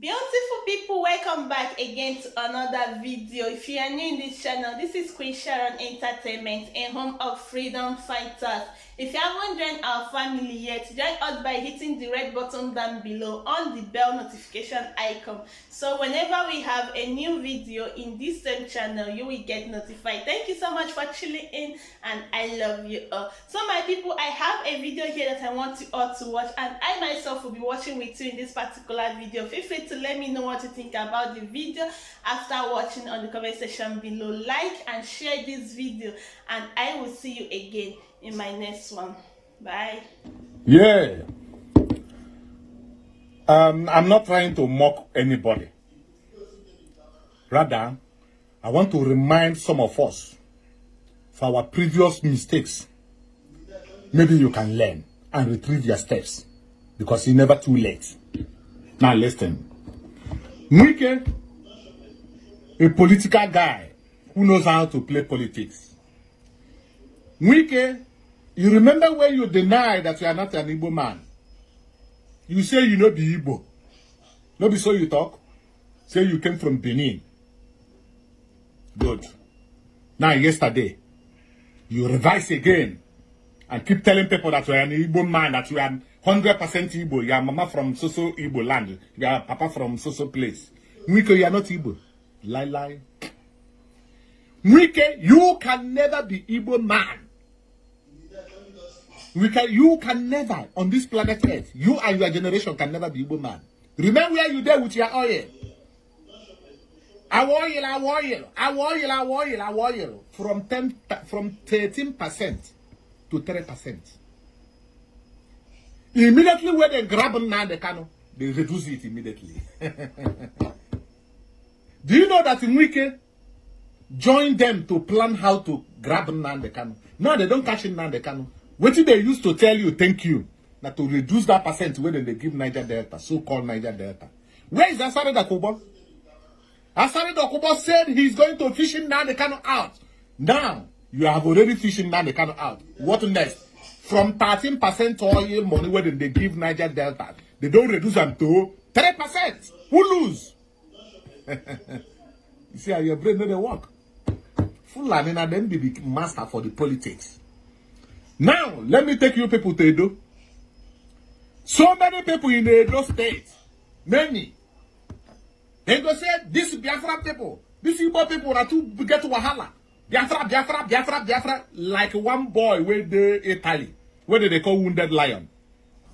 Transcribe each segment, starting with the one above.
Beautiful people, welcome back again to another video. If you are new in this channel, this is Queen Sharon Entertainment, a home of freedom fighters. If you haven't joined our family yet, join us by hitting the red button down below on the bell notification icon. So whenever we have a new video in this same channel, you will get notified. Thank you so much for tuning in, and I love you all. So my people, I have a video here that I want you all to watch, and I myself will be watching with you in this particular video. Feel free to let me know what you think about the video after watching on the comment section below. Like and share this video, and I will see you again in my next one. Bye. Yeah. I'm not trying to mock anybody. Rather, I want to remind some of us for our previous mistakes. Maybe you can learn and retrieve your steps, because it's never too late. Now listen. Wike, a political guy who knows how to play politics. Wike, you remember when you denied that you are not an Igbo man? You say you know be Igbo. No be so you talk. Say you came from Benin. Good. Now yesterday, you revise again and keep telling people that you are an Igbo man, that you are 100% Igbo. You are mama from so-so Igbo land. You are papa from so-so place. Wike, you are not Igbo. Lie, lie. Wike, you can never be Igbo man. You can never, on this planet Earth, you and your generation can never be Igbo man. Remember where you there with your oil. Oil. From 13% to 3%. Immediately when they grab Nnamdi Kanu, they reduce it immediately. Do you know that Wike joined them to plan how to grab Nnamdi Kanu? No, they don't catch Nnamdi Kanu. What did they used to tell you, thank you, that to reduce that percent when they give Niger Delta, so-called Niger Delta. Where is Asare Dokubo? Asare Dokubo said he's going to fish Nnamdi Kanu out. Now, you have already fished Nnamdi Kanu out. What next? From 13% oil money when they give Niger Delta, they don't reduce them to 3%. Who lose? You see how your brain doesn't work. Fulani and then be the master for the politics. Now, let me take you people to Edo. So many people in the Edo state, many, they go say, this Biafra people, these Igbo people are too get to Wahala. Biafra, like one boy with the Italy, where they call Wounded Lion.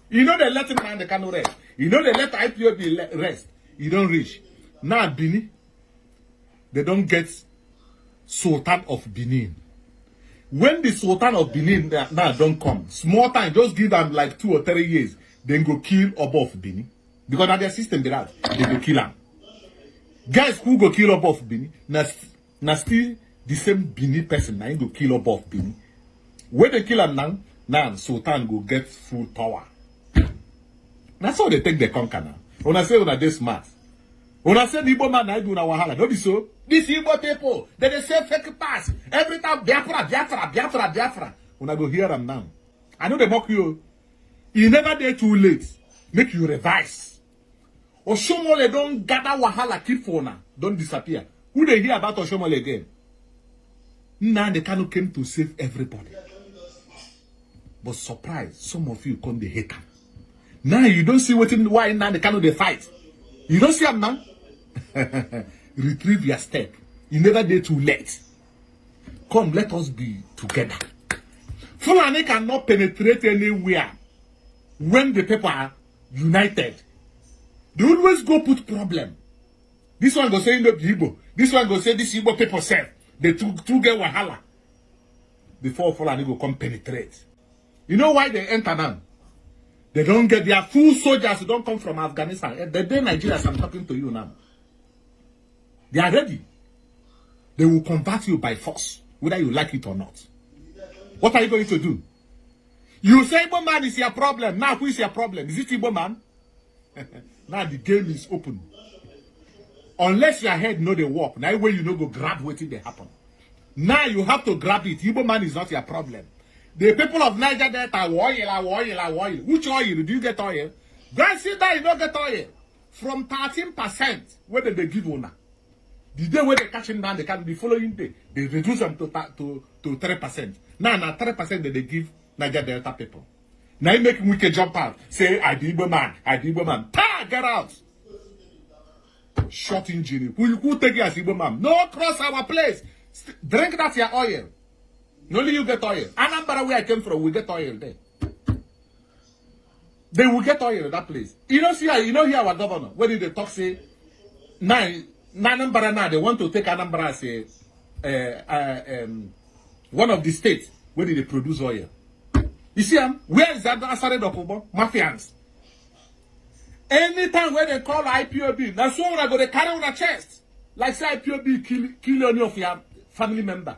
You know they let him and the Kanu rest. You know they let IPOB rest. You don't reach. Now Benin, they don't get Sultan of Benin. When the Sultan of Benin now don't come, small time, just give them like 2 or 3 years, then go kill Oba of Benin. Because now their system they have, they go kill him. Guys who go kill Oba of Benin, now still the same Benin person, now go kill Oba of Benin. When they kill him now Sultan go get full power. That's how they take the conquer now. When I say when they smart. When I say the Igbo man, I do na wahala. Don't be so. These Igbo people, they say fake pass. Every time, Biafra. When I go hear them now. I know they mock you. You never there too late. Make you revise. Oshomole don't gather wahala, keep for now. Don't disappear. Who they hear about Oshomole again? Nnamdi Kanu came to save everybody. But surprise, some of you come the hater. Now you don't see why Nnamdi Kanu they fight. You don't see them now? Retrieve your step. You never did too late. Come, let us be together. Fulani cannot penetrate anywhere when the people are united. They always go put problem. This one go say no Igbo. This one go say this Igbo people say they two get wahala. Before Fulani go come penetrate. You know why they enter now? They don't get their full soldiers who don't come from Afghanistan. The day Nigerians, I'm talking to you now. They are ready. They will convert you by force, whether you like it or not. What are you going to do? You say Igbo man is your problem. Now who is your problem? Is it Igbo man? Now the game is open. Unless your head know the work, now when you know go grab what they happen. Now you have to grab it. Igbo man is not your problem. The people of Niger Delta, oil. Which oil? Do you get oil? Guys, sit down, you don't get oil. from 13% where they give una. The day when they catch him down, they can the following day they reduce them to 3%. Now 3% that they give Niger Delta people. Now you make wicked jump out. Say I did man. Get out. Short engine. Who take you as Igbo man? No cross our place. Drink that your oil. Only you get oil. Anambra where I came from, we get oil there. They will get oil in that place. You know, see, you know here our governor, when did they talk say, Anambra now, they want to take Anambra as one of the states where did they produce oil. You see, where is that Asare Dokubo? Mafians. Anytime when they call IPOB, that's what I go to carry on a chest. Like say IPOB kill any of your family member.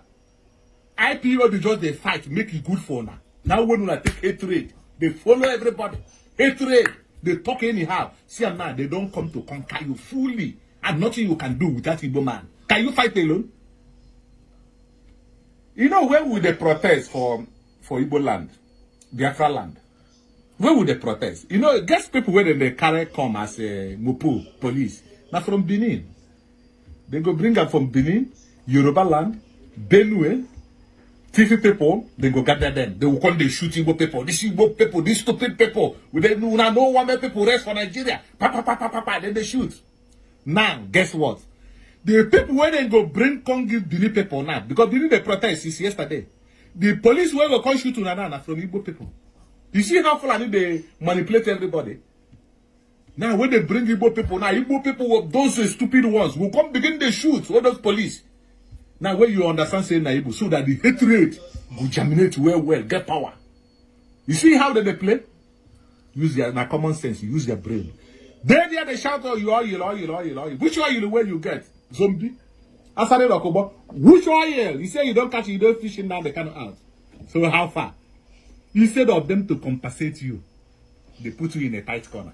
IPOB just they fight, make it good for now. Now when we take hatred, they follow everybody. Hatred, they talk anyhow. See now, they don't come to conquer you fully. And nothing you can do with that Igbo man. Can you fight alone? You know, where would they protest for Igbo land? Biafra land? Where would they protest? You know, guess people where they carry come as a Mopo police. Now from Benin. They go bring them from Benin, Yoruba land, Benue, Tifi people, they go gather them. They will come, they shoot Igbo people. These Igbo people, these stupid people. They no one make people rest for Nigeria. Then they shoot. Now, guess what? The people where they go bring come give Benin people now. Because Benin they protest since yesterday. The police where go come shoot to Nana from Igbo people. You see how Fulani they manipulate everybody? Now when they bring Igbo people, now Igbo people, those stupid ones, will come begin to shoot all those police. Now when you understand saying Igbo, so that the hatred will germinate well, get power. You see how they play? Use their common sense, use their brain. Then they shout, oh, you oil. Which oil where you get? Zombie? Asare Dokubo. Which oil? You say you don't catch it, you don't fish it now, they cannot out. So how far? Instead of them to compensate you, they put you in a tight corner.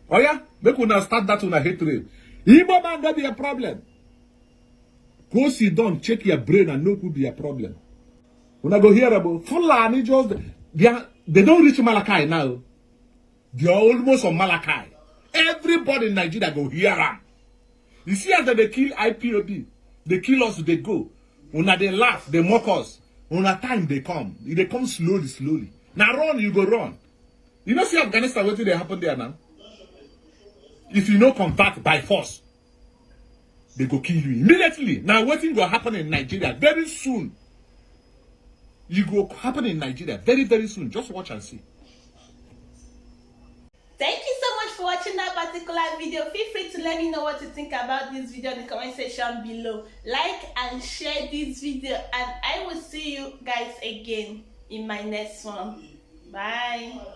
Oh yeah? Make una start that una hatred. Igbo man don't be a problem. Go sit down, check your brain and know could be a problem. When I go hear about Fulani just they don't reach Malachi now. They are almost on Malachi. Everybody in Nigeria go hear them. You see after they kill IPOB, they kill us, they go. When they laugh, they mock us. When a time they come slowly. Now run, you go run. You know see Afghanistan, what did they happen there now? If you know convert by force, they go kill you immediately. Now what thing will happen in Nigeria very soon? You go happen in Nigeria very soon. Just watch and see. Thank you so much for watching that particular video. Feel free to let me know what you think about this video in the comment section below. Like and share this video, and I will see you guys again in my next one. Bye.